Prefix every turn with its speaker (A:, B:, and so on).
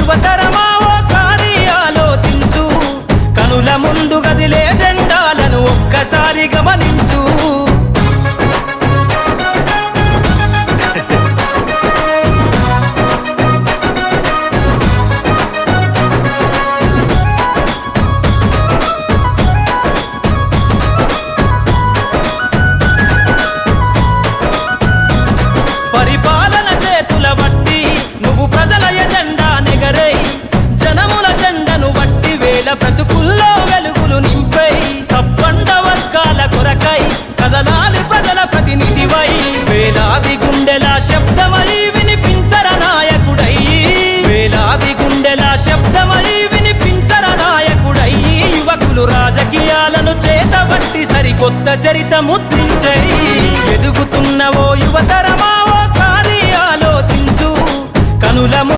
A: యువతరమా ఓసారి ఆలోచించు, కనుల ముందు గదిలే జెండాలను ఒక్కసారి గమనించు. పరిపాలన చేతుల బట్టి నువ్వు ప్రజల ఎజెండా నెగరై, జనముల జెండను బట్టి వేల బ్రతుకుల్లో వెలుగులు నింపై, సబ్బండ వర్గాల కొరకై కదలాలి ప్రజల ప్రతినిధివై, వేలాది గుండెల శబ్దమై వినిపించర నాయకుడై, వేలాది గుండెల శబ్దమై వినిపించర నాయకుడై. యువకులు రాజకీయాలను చేతబట్టి సరికొత్త చరిత ముద్రించై, ఎదుగుతున్న ఓ యువతరమా ఓసారి ఆలోచించు, కనుల